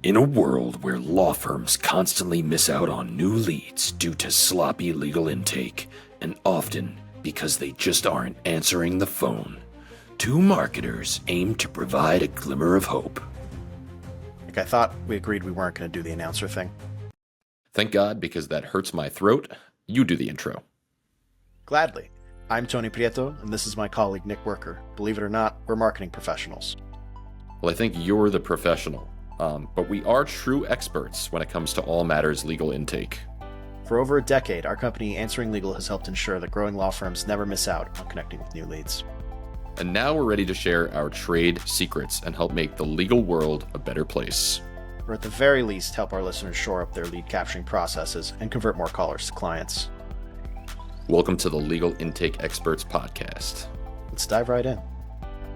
In a world where law firms constantly miss out on new leads due to sloppy legal intake, and often because they just aren't answering the phone, two marketers aim to provide a glimmer of hope. I thought we agreed we weren't going to do the announcer thing. Thank God, because that hurts my throat. You do the intro. Gladly. I'm Tony Prieto, and this is my colleague Nick Werker. Believe it or not, we're marketing professionals. Well, I think you're the professional, but we are true experts when it comes to all matters legal intake. For over a decade, our company, Answering Legal, has helped ensure that growing law firms never miss out on connecting with new leads. And now we're ready to share our trade secrets and help make the legal world a better place. Or at the very least, help our listeners shore up their lead capturing processes and convert more callers to clients. Welcome to the Legal Intake Experts Podcast. Let's dive right in.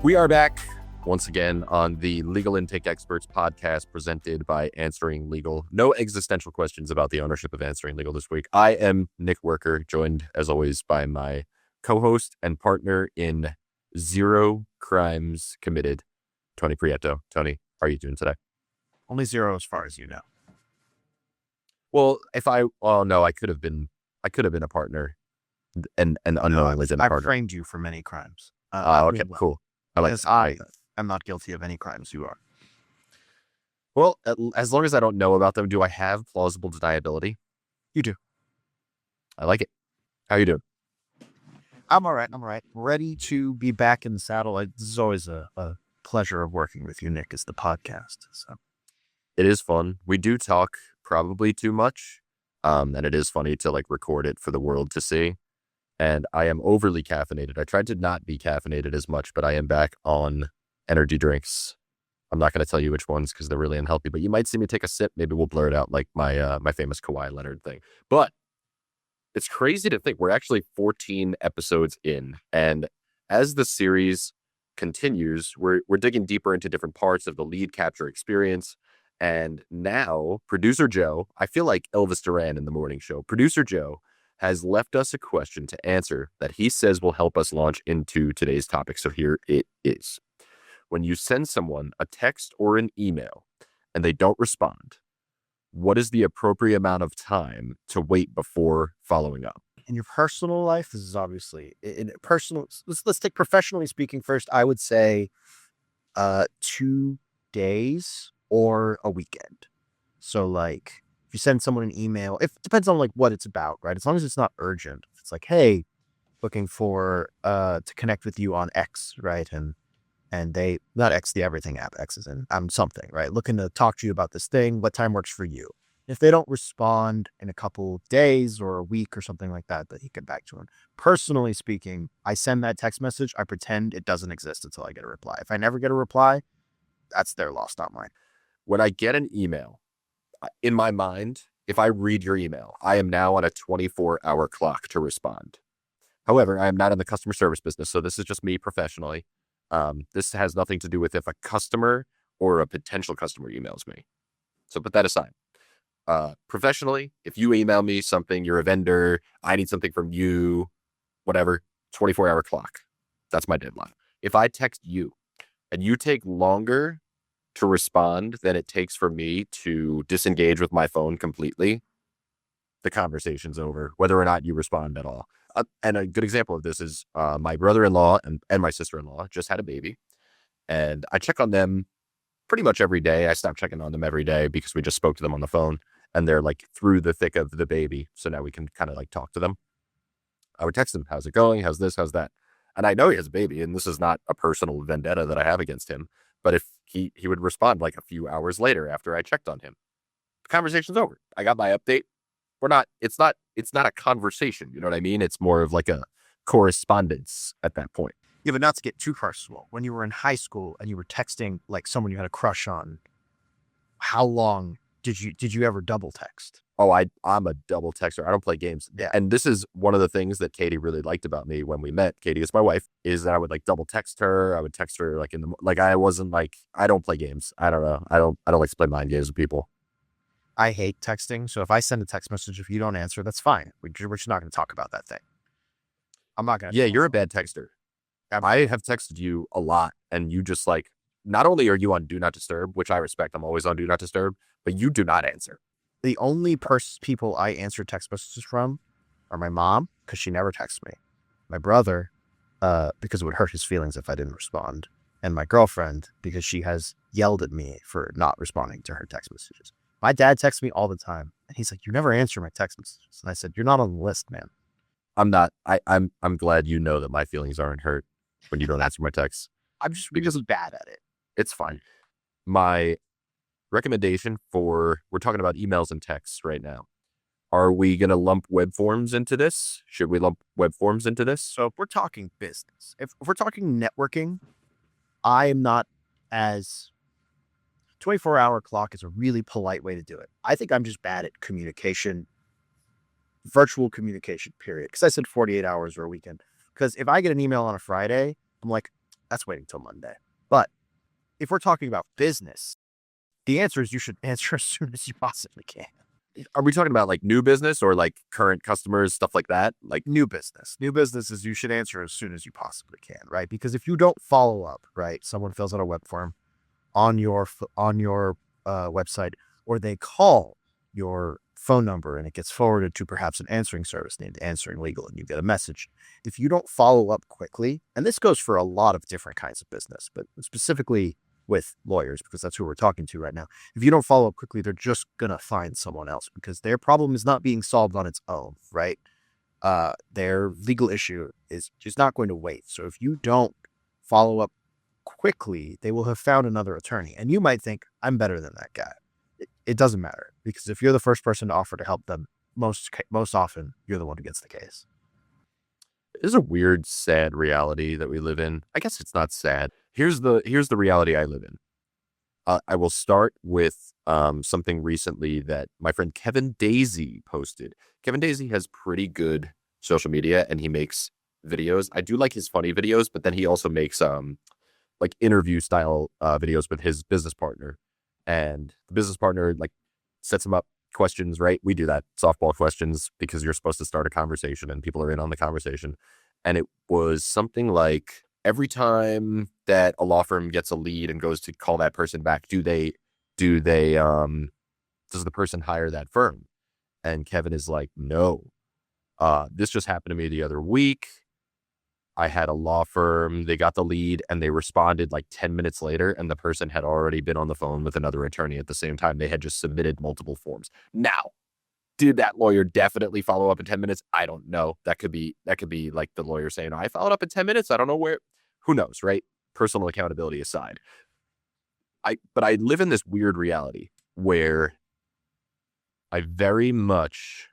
We are back once again on the Legal Intake Experts Podcast presented by Answering Legal. No existential questions about the ownership of Answering Legal this week. I am Nick Werker, joined as always by my co-host and partner in Zero Crimes Committed, Tony Prieto. Tony, how are you doing today? Only zero as far as you know. Well, I could have been a partner and unknowingly been a partner. I've framed you for many crimes. Okay, cool. I am not guilty of any crimes you are. Well, as long as I don't know about them, do I have plausible deniability? You do. I like it. How you doing? I'm all right. Ready to be back in the saddle. This is always a pleasure of working with you, Nick, is the podcast. So it is fun. We do talk probably too much. And it is funny to record it for the world to see. And I am overly caffeinated. I tried to not be caffeinated as much, but I am back on energy drinks. I'm not going to tell you which ones because they're really unhealthy, but you might see me take a sip. Maybe we'll blur it out like my famous Kawhi Leonard thing. But it's crazy to think we're actually 14 episodes in. And as the series continues, we're digging deeper into different parts of the lead capture experience. And now producer Joe, I feel like Elvis Duran in the morning show, producer Joe has left us a question to answer that he says will help us launch into today's topic. So here it is. When you send someone a text or an email and they don't respond, what is the appropriate amount of time to wait before following up? in your personal life, this is obviously in personal. Let's take professionally speaking first. I would say 2 days or a weekend. So if you send someone an email, it depends on what it's about, right? As long as it's not urgent. If it's hey, looking for to connect with you on X, right? And they, not X, the everything app, X is in something, right? Looking to talk to you about this thing. What time works for you? If they don't respond in a couple days or a week or something like that, you get back to them. Personally speaking, I send that text message. I pretend it doesn't exist until I get a reply. If I never get a reply, that's their loss, not mine. When I get an email, in my mind, if I read your email, I am now on a 24-hour clock to respond. However, I am not in the customer service business, so this is just me professionally. This has nothing to do with if a customer or a potential customer emails me. So put that aside. Professionally, if you email me something, you're a vendor, I need something from you, whatever, 24-hour clock. That's my deadline. If I text you and you take longer to respond than it takes for me to disengage with my phone completely, the conversation's over, whether or not you respond at all. And a good example of this is my brother-in-law and my sister-in-law just had a baby, and I check on them pretty much every day. I stopped checking on them every day because we just spoke to them on the phone, and they're through the thick of the baby. So now we can kind of talk to them. I would text him, how's it going? How's this? How's that? And I know he has a baby, and this is not a personal vendetta that I have against him. But if he would respond a few hours later after I checked on him, the conversation's over. I got my update. It's not a conversation. You know what I mean? It's more of a correspondence at that point. Yeah, but not to get too personal. When you were in high school and you were texting someone you had a crush on, how long did you ever double text? Oh, I'm a double texter. I don't play games. Yeah. And this is one of the things that Katie really liked about me when we met. Katie is my wife, is that I would double text her. I would text her I wasn't I don't play games. I don't know. I don't like to play mind games with people. I hate texting. So if I send a text message, if you don't answer, that's fine. We're just not going to talk about that thing. I'm not going to. Yeah, you're a bad texter. I have texted you a lot and you just not only are you on Do Not Disturb, which I respect, I'm always on Do Not Disturb, but you do not answer. The only people I answer text messages from are my mom, because she never texts me, my brother, because it would hurt his feelings if I didn't respond, and my girlfriend, because she has yelled at me for not responding to her text messages. My dad texts me all the time, and he's like, "You never answer my text messages." And I said, "You're not on the list, man." I'm not. I'm glad you know that my feelings aren't hurt when you don't answer my texts. I'm just because bad at it. It's fine. My recommendation we're talking about emails and texts right now. Are we going to lump web forms into this? Should we lump web forms into this? So if we're talking business, if we're talking networking, I am not as 24-hour clock is a really polite way to do it. I think I'm just bad at communication, virtual communication, period. Because I said 48 hours or a weekend. Because if I get an email on a Friday, I'm like, that's waiting till Monday. But if we're talking about business, the answer is you should answer as soon as you possibly can. Are we talking about like new business or like current customers, stuff like that? Like New business. New business is you should answer as soon as you possibly can, right? Because if you don't follow up, right, someone fills out a web form on your website, or they call your phone number and it gets forwarded to perhaps an answering service named Answering Legal, and you get a message. If you don't follow up quickly, and this goes for a lot of different kinds of business, but specifically with lawyers, because that's who we're talking to right now. If you don't follow up quickly, they're just going to find someone else because their problem is not being solved on its own, right? Their legal issue is just not going to wait. So if you don't follow up quickly, they will have found another attorney. And you might think, I'm better than that guy. It doesn't matter, because if you're the first person to offer to help them, most often, you're the one who gets the case. It is a weird, sad reality that we live in. I guess it's not sad. Here's the reality I live in. I will start with something recently that my friend Kevin Daisy posted. Kevin Daisy has pretty good social media, and he makes videos. I do like his funny videos, but then he also makes like interview style videos with his business partner, and the business partner like sets him up questions, right? We do that, softball questions, because you're supposed to start a conversation and people are in on the conversation. And it was something like, every time that a law firm gets a lead and goes to call that person back, does the person hire that firm? And Kevin is like, no. This just happened to me the other week. I had a law firm, they got the lead and they responded like 10 minutes later, and the person had already been on the phone with another attorney at the same time. They had just submitted multiple forms. Now, did that lawyer definitely follow up in 10 minutes? I don't know. That could be like the lawyer saying, I followed up in 10 minutes. I don't know where. Who knows, right? Personal accountability aside. But I live in this weird reality where I very much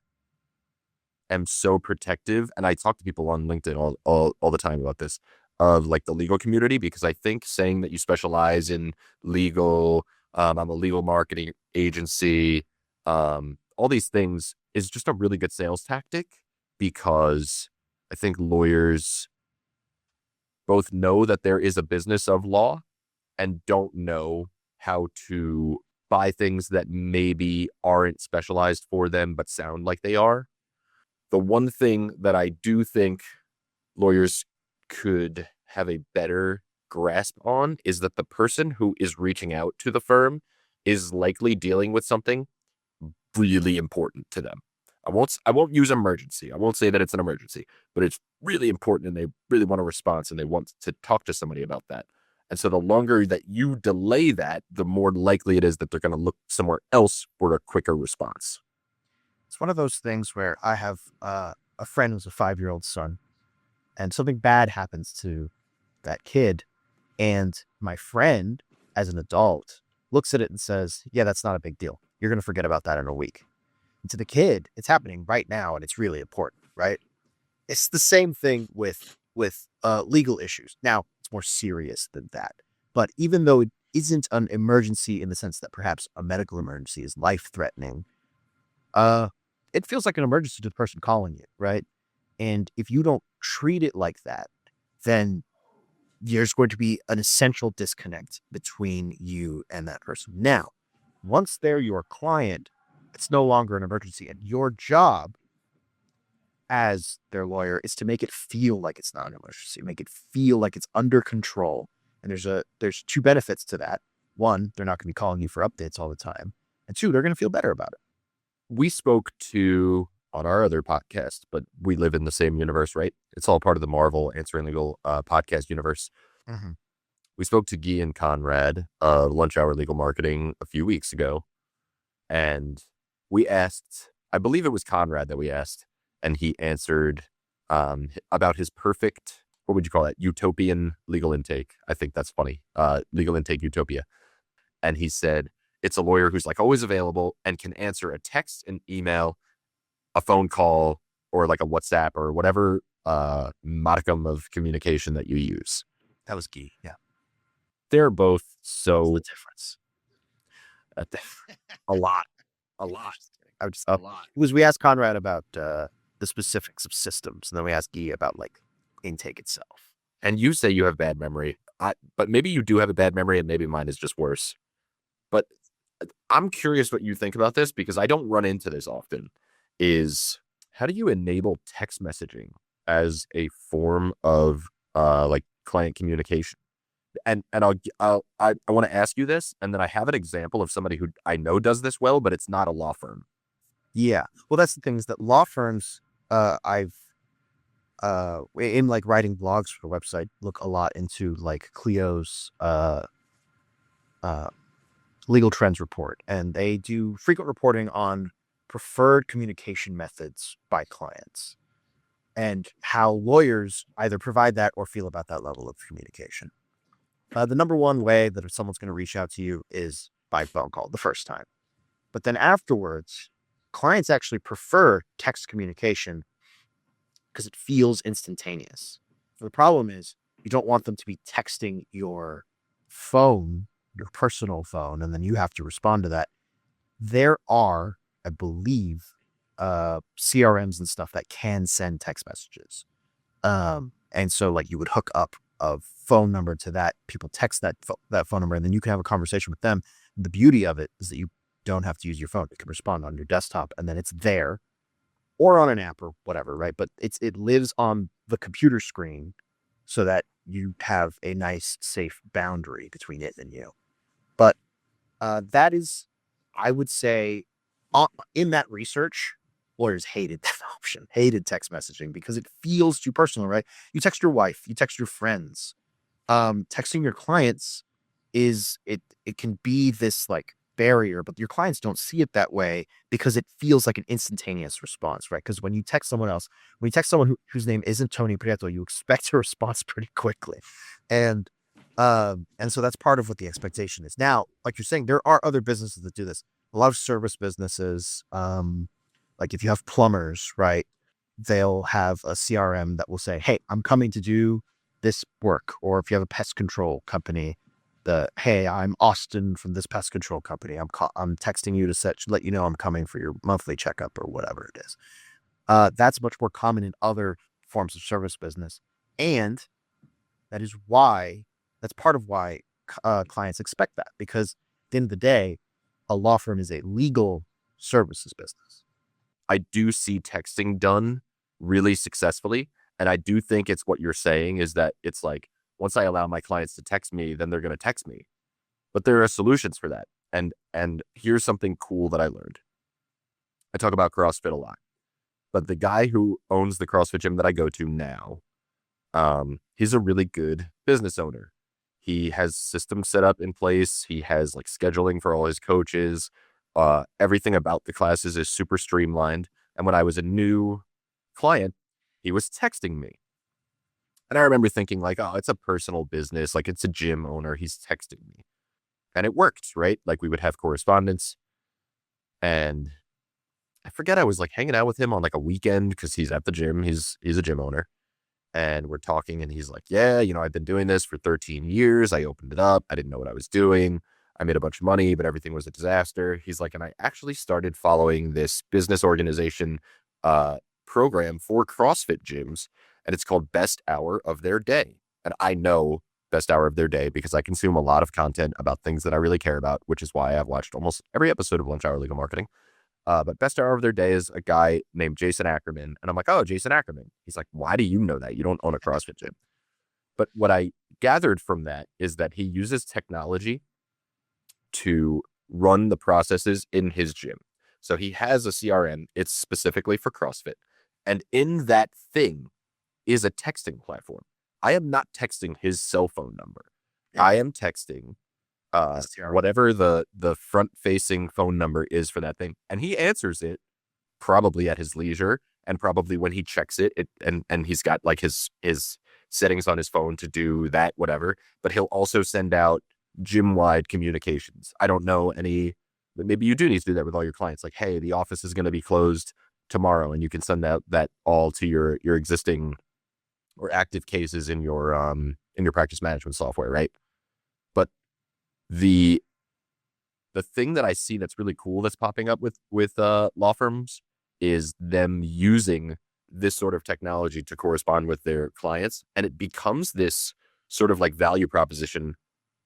am so protective, and I talk to people on LinkedIn all the time about this, of like the legal community, because I think saying that you specialize in legal, I'm a legal marketing agency, all these things is just a really good sales tactic, because I think lawyers both know that there is a business of law and don't know how to buy things that maybe aren't specialized for them but sound like they are. The one thing that I do think lawyers could have a better grasp on is that the person who is reaching out to the firm is likely dealing with something really important to them. I won't use emergency. I won't say that it's an emergency, but it's really important and they really want a response and they want to talk to somebody about that. And so the longer that you delay that, the more likely it is that they're going to look somewhere else for a quicker response. It's one of those things where I have a friend who's a 5-year-old son, and something bad happens to that kid. And my friend, as an adult, looks at it and says, yeah, that's not a big deal. You're going to forget about that in a week. And to the kid, it's happening right now, and it's really important, right? It's the same thing with legal issues. Now, it's more serious than that. But even though it isn't an emergency in the sense that perhaps a medical emergency is life-threatening, it feels like an emergency to the person calling you, right? And if you don't treat it like that, then there's going to be an essential disconnect between you and that person. Now, once they're your client, it's no longer an emergency. And your job as their lawyer is to make it feel like it's not an emergency, make it feel like it's under control, And there's two benefits to that. One, they're not going to be calling you for updates all the time. And two, they're going to feel better about it. We spoke to on our other podcast, but we live in the same universe, right? It's all part of the Marvel Answering Legal podcast universe. Mm-hmm. We spoke to Guy and Conrad of Lunch Hour Legal Marketing a few weeks ago, and we asked, I believe it was Conrad that we asked, and he answered about his perfect, what would you call that? Utopian legal intake. I think that's funny. Legal intake utopia. And he said, it's a lawyer who's like always available and can answer a text, an email, a phone call, or like a WhatsApp or whatever modicum of communication that you use. That was Guy. Yeah. They're both so What's the difference? a lot. I would just, because we asked Conrad about the specifics of systems, and then we asked Guy about like intake itself. And you say you have bad memory, but maybe you do have a bad memory, and maybe mine is just worse. But I'm curious what you think about this, because I don't run into this often. Is how do you enable text messaging as a form of like client communication? And I want to ask you this, and then I have an example of somebody who I know does this well, but it's not a law firm. Yeah. Well, that's the thing, is that law firms, I've in like writing blogs for the website, look a lot into like Clio's legal trends report, and they do frequent reporting on preferred communication methods by clients and how lawyers either provide that or feel about that level of communication. The number one way that if someone's going to reach out to you is by phone call the first time. But then afterwards, clients actually prefer text communication because it feels instantaneous. The problem is you don't want them to be texting your phone, your personal phone, and then you have to respond to that. There are, I believe, CRMs and stuff that can send text messages. And so like you would hook up a phone number to that, people text that phone number, and then you can have a conversation with them. The beauty of it is that you don't have to use your phone. You can respond on your desktop, and then it's there, or on an app or whatever, right? But it lives on the computer screen so that you have a nice, safe boundary between it and you. But that is, I would say, in that research, lawyers hated that option, hated text messaging because it feels too personal, right? You text your wife, you text your friends. Texting your clients it can be this like barrier, but your clients don't see it that way because it feels like an instantaneous response, right? Because when you text someone else, when you text someone whose name isn't Tony Prieto, you expect a response pretty quickly. And so that's part of what the expectation is. Now, like you're saying, there are other businesses that do this. A lot of service businesses, like if you have plumbers, right, they'll have a CRM that will say, hey, I'm coming to do this work. Or if you have a pest control company, hey, I'm Austin from this pest control company. I'm texting you to let you know I'm coming for your monthly checkup or whatever it is. That's much more common in other forms of service business. And that's part of why clients expect that, because at the end of the day, a law firm is a legal services business. I do see texting done really successfully. And I do think it's what you're saying is that it's like, once I allow my clients to text me, then they're going to text me. But there are solutions for that. And here's something cool that I learned. I talk about CrossFit a lot, but the guy who owns the CrossFit gym that I go to now, he's a really good business owner. He has systems set up in place. He has like scheduling for all his coaches. Everything about the classes is super streamlined. And when I was a new client, he was texting me. And I remember thinking like, oh, it's a personal business. Like it's a gym owner. He's texting me. And it worked, right? Like we would have correspondence. And I forget, I was like hanging out with him on like a weekend because he's at the gym. He's a gym owner. And we're talking and he's like, yeah, I've been doing this for 13 years. I opened it up. I didn't know what I was doing. I made a bunch of money, but everything was a disaster. He's like, and I actually started following this business organization program for CrossFit gyms, and it's called Best Hour of Their Day. And I know Best Hour of Their Day because I consume a lot of content about things that I really care about, which is why I've watched almost every episode of Lunch Hour Legal Marketing. But Best Hour of Their Day is a guy named Jason Ackerman. And I'm like, oh, Jason Ackerman. He's like, why do you know that? You don't own a CrossFit gym. But what I gathered from that is that he uses technology to run the processes in his gym. So he has a CRM. It's specifically for CrossFit. And in that thing is a texting platform. I am not texting his cell phone number. Yeah. I am texting whatever the front-facing phone number is for that thing. And he answers it probably at his leisure, and probably when he checks it, and he's got like his settings on his phone to do that, whatever. But he'll also send out gym-wide communications. I don't know any, but maybe you do need to do that with all your clients. Like, hey, the office is going to be closed tomorrow, and you can send out that all to your existing or active cases in your practice management software, right? But the thing that I see that's really cool that's popping up with law firms is them using this sort of technology to correspond with their clients, and it becomes this sort of like value proposition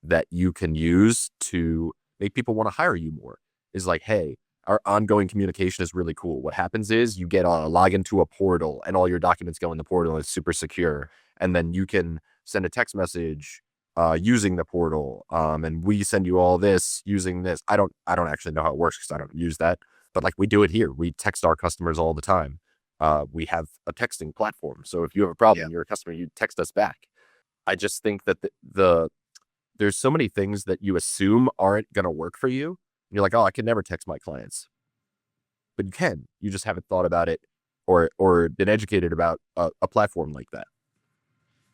that you can use to make people want to hire you more. Is like, hey, our ongoing communication is really cool. What happens is you get a login to a portal, and all your documents go in the portal, and it's super secure. And then you can send a text message using the portal, and we send you all this using this. I don't actually know how it works because I don't use that, but like we do it here. We text our customers all the time. We have a texting platform, so if you have a problem, you're a customer, you text us back. I just think that there's so many things that you assume aren't going to work for you. You're like, oh, I can never text my clients, but you can. You just haven't thought about it or been educated about a platform like that.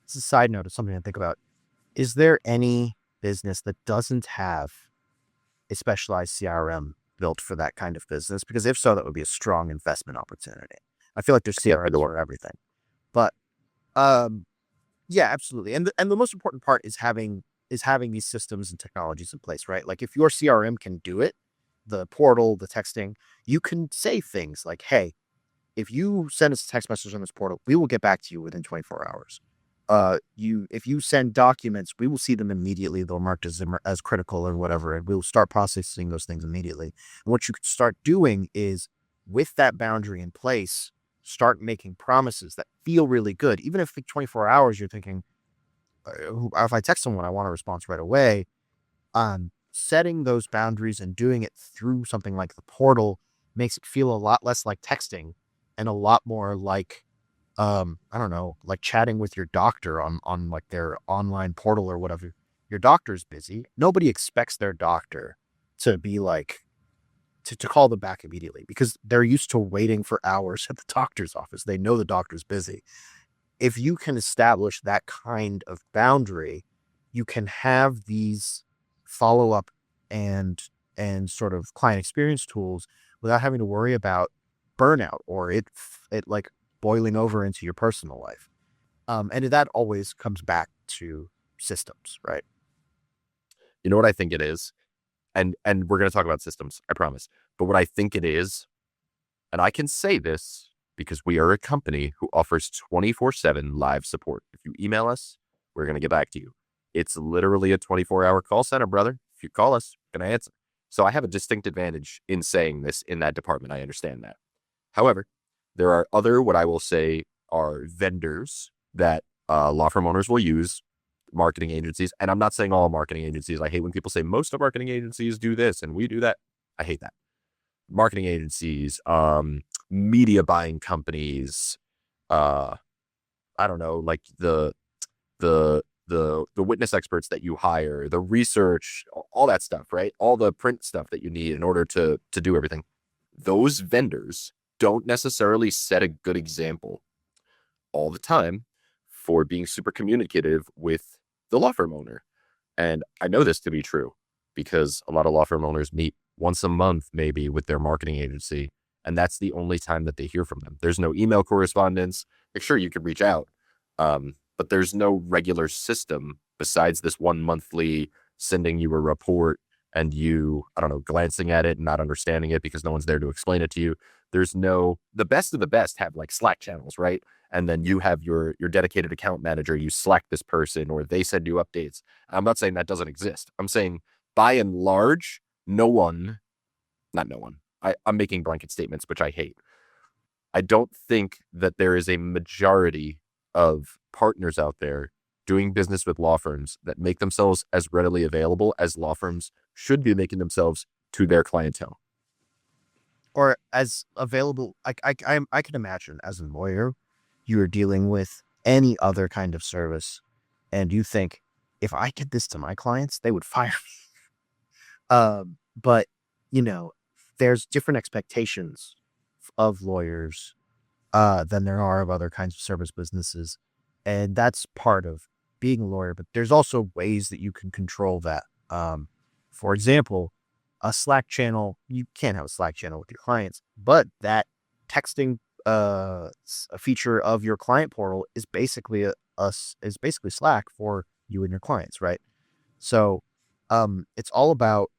It's a side note of something to think about. Is there any business that doesn't have a specialized CRM built for that kind of business? Because if so, that would be a strong investment opportunity. I feel like there's CRM for everything, but yeah, absolutely. And the most important part is having these systems and technologies in place, right? Like if your CRM can do it, the portal, the texting, you can say things like, hey, if you send us a text message on this portal, we will get back to you within 24 hours. If you send documents, we will see them immediately. They'll mark as critical or whatever, and we'll start processing those things immediately. And what you can start doing is, with that boundary in place, start making promises that feel really good. Even if 24 hours, you're thinking, if I text someone, I want a response right away. Setting those boundaries and doing it through something like the portal makes it feel a lot less like texting and a lot more like, I don't know, like chatting with your doctor on like their online portal or whatever. Your doctor's busy. Nobody expects their doctor to be like, to call them back immediately because they're used to waiting for hours at the doctor's office. They know the doctor's busy. If you can establish that kind of boundary, you can have these follow-up and sort of client experience tools without having to worry about burnout or it like boiling over into your personal life. And that always comes back to systems, right? You know what I think it is? And we're going to talk about systems, I promise. But what I think it is, and I can say this because we are a company who offers 24/7 live support. If you email us, we're going to get back to you. It's literally a 24-hour call center, brother. If you call us, we're going to answer. So I have a distinct advantage in saying this in that department. I understand that. However, there are other, what I will say, are vendors that law firm owners will use, marketing agencies. And I'm not saying all marketing agencies. I hate when people say most of marketing agencies do this and we do that. I hate that. Marketing agencies, media buying companies, I don't know, like the witness experts that you hire, the research, all that stuff, right? All the print stuff that you need in order to do everything. Those vendors don't necessarily set a good example all the time for being super communicative with the law firm owner. And I know this to be true because a lot of law firm owners meet once a month, maybe, with their marketing agency. And that's the only time that they hear from them. There's no email correspondence. Like, sure, you could reach out, but there's no regular system besides this one monthly sending you a report and you, I don't know, glancing at it and not understanding it because no one's there to explain it to you. There's no, the best of the best have like Slack channels, right? And then you have your dedicated account manager, you Slack this person or they send you updates. I'm not saying that doesn't exist. I'm saying by and large, I'm making blanket statements, which I hate. I don't think that there is a majority of partners out there doing business with law firms that make themselves as readily available as law firms should be making themselves to their clientele. Or as available. I can imagine as a lawyer, you're dealing with any other kind of service, and you think, if I did this to my clients, they would fire me. But you know, there's different expectations of lawyers than there are of other kinds of service businesses, and that's part of being a lawyer. But there's also ways that you can control that. For example, a Slack channel. You can't have a Slack channel with your clients, but that texting a feature of your client portal is basically is basically Slack for you and your clients, right? So it's all about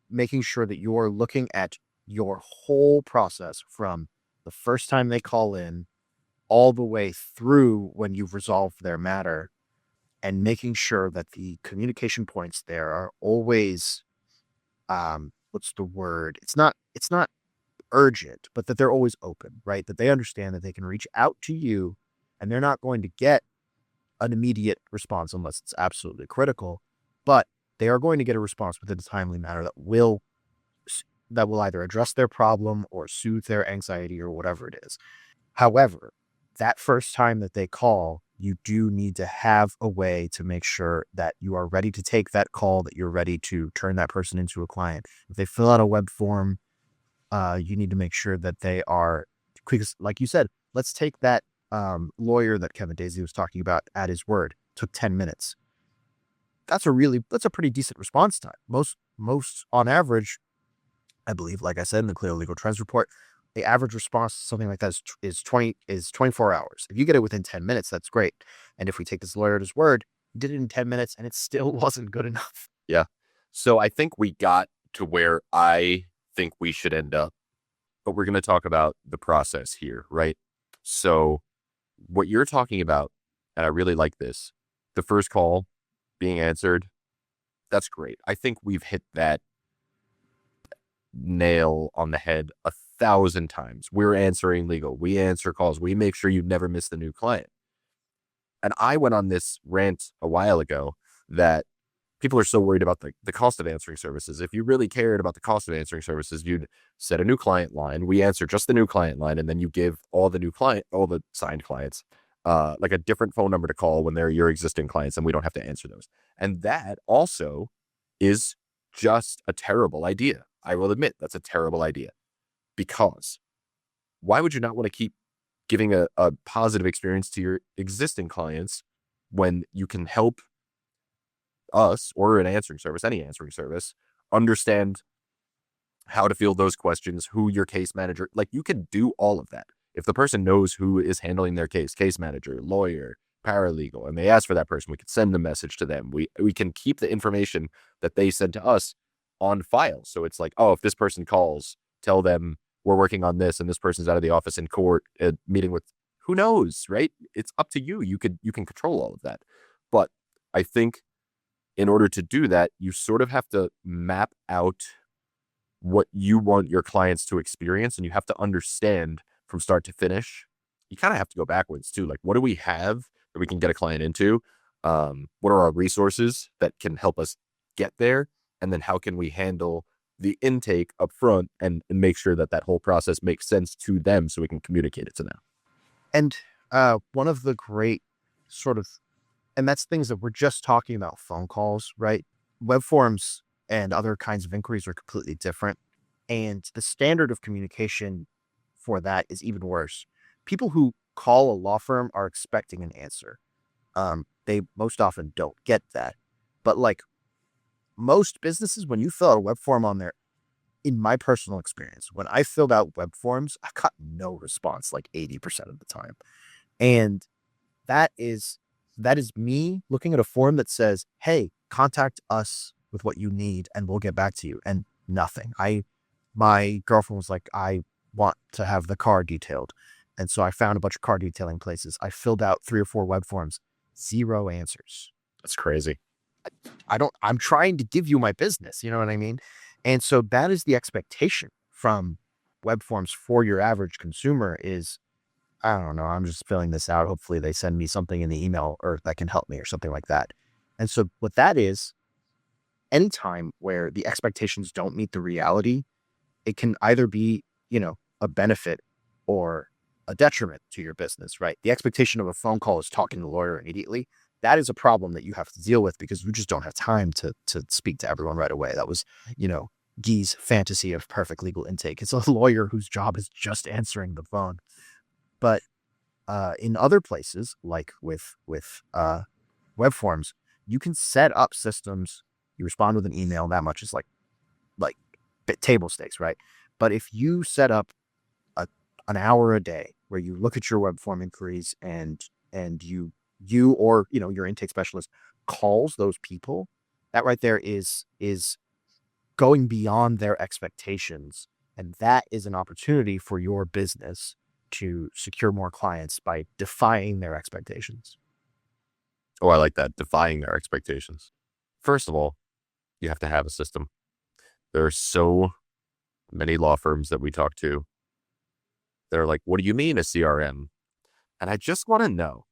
making sure that you're looking at your whole process from the first time they call in all the way through when you've resolved their matter, and making sure that the communication points there are always what's the word? It's not urgent, but that they're always open, right? That they understand that they can reach out to you and they're not going to get an immediate response unless it's absolutely critical, but they are going to get a response within a timely manner that will either address their problem or soothe their anxiety or whatever it is. However, that first time that they call, you do need to have a way to make sure that you are ready to take that call, that you're ready to turn that person into a client. If they fill out a web form, you need to make sure that they are quick. Like you said, let's take that lawyer that Kevin Daisy was talking about at his word. Took 10 minutes. That's a pretty decent response time. Most on average, I believe, like I said in the Clear Legal Trends report, the average response to something like that is 24 hours. If you get it within 10 minutes, that's great. And if we take this lawyer at his word, he did it in 10 minutes and it still wasn't good enough. Yeah. So I think we got to where I think we should end up, but we're going to talk about the process here, right? So what you're talking about, and I really like this, the first call being answered, that's great. I think we've hit that nail on the head 1,000 times. We're answering legal. We answer calls. We make sure you never miss the new client. And I went on this rant a while ago that people are so worried about the cost of answering services. If you really cared about the cost of answering services, you'd set a new client line. We answer just the new client line, and then you give all the signed clients, like a different phone number to call when they're your existing clients, and we don't have to answer those. And that also is just a terrible idea. I will admit that's a terrible idea, because why would you not want to keep giving a positive experience to your existing clients when you can help us or an answering service, any answering service, understand how to field those questions, who your case manager, like you can do all of that. If the person knows who is handling their case manager, lawyer, paralegal, and they ask for that person, we can send a message to them. We can keep the information that they send to us on file. So it's like, oh, if this person calls, tell them we're working on this and this person's out of the office in court, meeting with, who knows, right? It's up to you. You can control all of that. But I think in order to do that, you sort of have to map out what you want your clients to experience, and you have to understand from start to finish. You kind of have to go backwards too. Like, what do we have that we can get a client into? What are our resources that can help us get there? And then how can we handle the intake up front and make sure that whole process makes sense to them so we can communicate it to them? And one of the great and that's things that we're just talking about phone calls, right? Web forms and other kinds of inquiries are completely different. And the standard of communication for that is even worse. People who call a law firm are expecting an answer. They most often don't get that. But like most businesses, when you fill out a web form on there, in my personal experience, when I filled out web forms, I got no response like 80% of the time. And that is me looking at a form that says, hey, contact us with what you need and we'll get back to you. And nothing. My girlfriend was like, I want to have the car detailed. And so I found a bunch of car detailing places. I filled out 3 or 4 web forms, 0 answers. That's crazy. I'm trying to give you my business. You know what I mean? And so that is the expectation from web forms for your average consumer is, I don't know, I'm just filling this out. Hopefully they send me something in the email or that can help me or something like that. And so what that is, anytime where the expectations don't meet the reality, it can either be, a benefit or a detriment to your business, right? The expectation of a phone call is talking to the lawyer immediately. That is a problem that you have to deal with because you just don't have time to speak to everyone right away. That was, Guy's fantasy of perfect legal intake. It's a lawyer whose job is just answering the phone. But in other places, like with web forms, you can set up systems. You respond with an email. That much is like table stakes, right? But if you set up an hour a day where you look at your web form inquiries and you or your intake specialist calls those people, that right there is going beyond their expectations, and that is an opportunity for your business to secure more clients by defying their expectations. Oh, I like that. Defying their expectations. First of all, you have to have a system. There are so many law firms that we talk to. They're like, what do you mean a CRM? And I just want to know,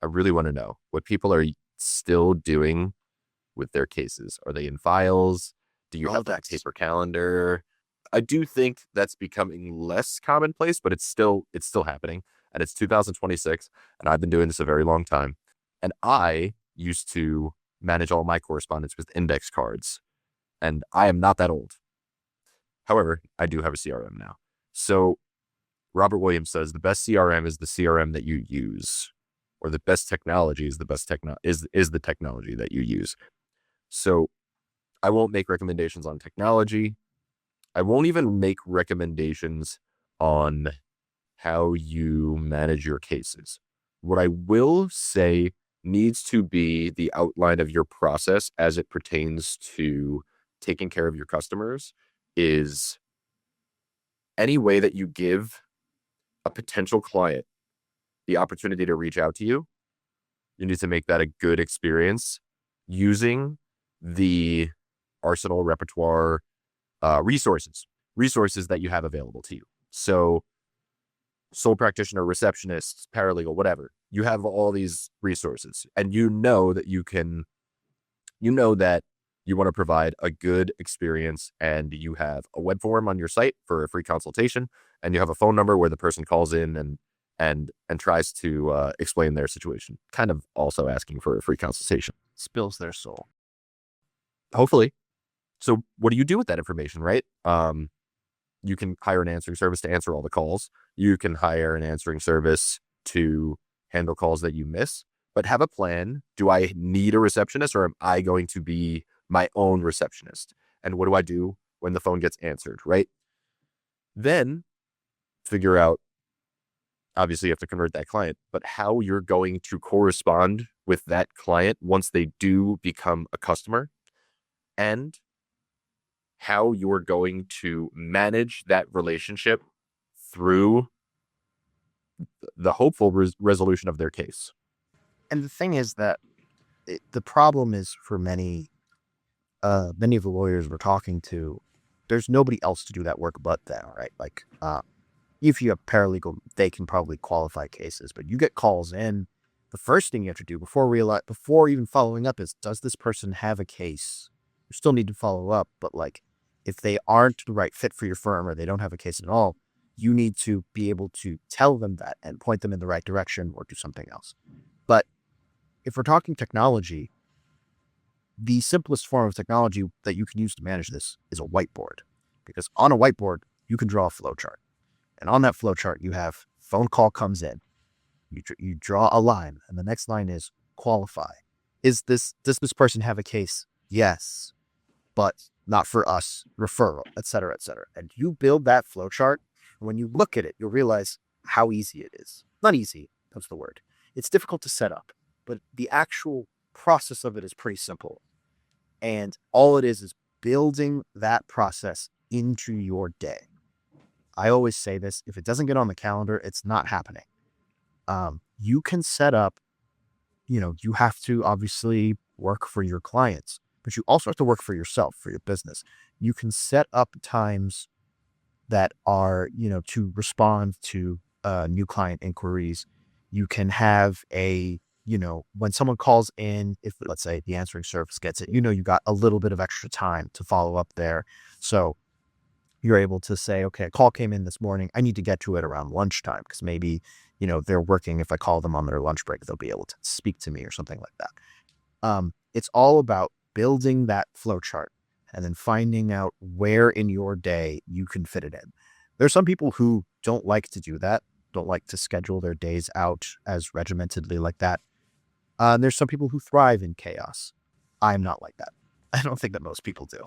I really want to know what people are still doing with their cases. Are they in files? Do you have that paper calendar? I do think that's becoming less commonplace, but it's still happening. And it's 2026, and I've been doing this a very long time. And I used to manage all my correspondence with index cards, and I am not that old. However, I do have a CRM now. So Robert Williams says the best CRM is the CRM that you use, or the best technology is the best is the technology that you use. So I won't make recommendations on technology. I won't even make recommendations on how you manage your cases. What I will say needs to be the outline of your process as it pertains to taking care of your customers is any way that you give a potential client the opportunity to reach out to you, you need to make that a good experience using the arsenal repertoire resources that you have available to you. So sole practitioner, receptionist, paralegal, whatever, you have all these resources, and you know that you want to provide a good experience, and you have a web form on your site for a free consultation, and you have a phone number where the person calls in and tries to explain their situation, kind of also asking for a free consultation. Spills their soul. Hopefully. So what do you do with that information, right? You can hire an answering service to answer all the calls. You can hire an answering service to handle calls that you miss, but have a plan. Do I need a receptionist, or am I going to be my own receptionist? And what do I do when the phone gets answered, right? Then figure out, obviously you have to convert that client, but how you're going to correspond with that client once they do become a customer, and how you're going to manage that relationship through the hopeful resolution of their case. And the thing is that the problem is for many of the lawyers we're talking to, there's nobody else to do that work but them, right? Like, if you have paralegal, they can probably qualify cases, but you get calls in. The first thing you have to do before even following up is, does this person have a case? You still need to follow up, but like, if they aren't the right fit for your firm or they don't have a case at all, you need to be able to tell them that and point them in the right direction or do something else. But if we're talking technology, the simplest form of technology that you can use to manage this is a whiteboard, because on a whiteboard, you can draw a flow chart. And on that flow chart, you have phone call comes in, you draw a line, and the next line is qualify. Does this person have a case? Yes, but not for us, referral, et cetera, et cetera. And you build that flow chart, and when you look at it, you'll realize how easy it is. Not easy, that's the word. It's difficult to set up, but the actual process of it is pretty simple. And all it is building that process into your day. I always say this, if it doesn't get on the calendar, it's not happening. You can set up, you have to obviously work for your clients, but you also have to work for yourself, for your business. You can set up times that are, to respond to new client inquiries. You can have when someone calls in, if let's say the answering service gets it, you got a little bit of extra time to follow up there. So you're able to say, okay, a call came in this morning. I need to get to it around lunchtime because maybe, they're working. If I call them on their lunch break, they'll be able to speak to me or something like that. It's all about building that flow chart and then finding out where in your day you can fit it in. There's some people who don't like to do that, don't like to schedule their days out as regimentedly like that. There's some people who thrive in chaos. I'm not like that. I don't think that most people do.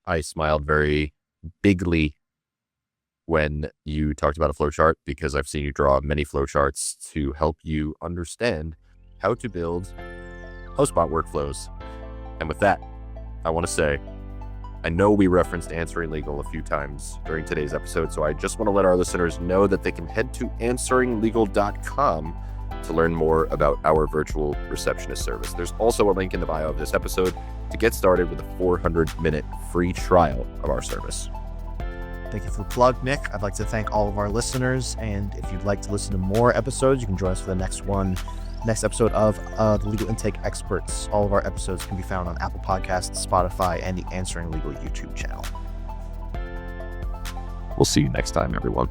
I smiled very bigly when you talked about a flowchart because I've seen you draw many flowcharts to help you understand how to build HubSpot workflows. And with that, I want to say, I know we referenced Answering Legal a few times during today's episode, so I just want to let our listeners know that they can head to answeringlegal.com to learn more about our virtual receptionist service. There's also a link in the bio of this episode to get started with a 400-minute free trial of our service. Thank you for the plug, Nick. I'd like to thank all of our listeners, and if you'd like to listen to more episodes, you can join us for the next episode of the Legal Intake Experts. All of our episodes can be found on Apple Podcasts, Spotify, and the Answering Legal YouTube channel. We'll see you next time, everyone.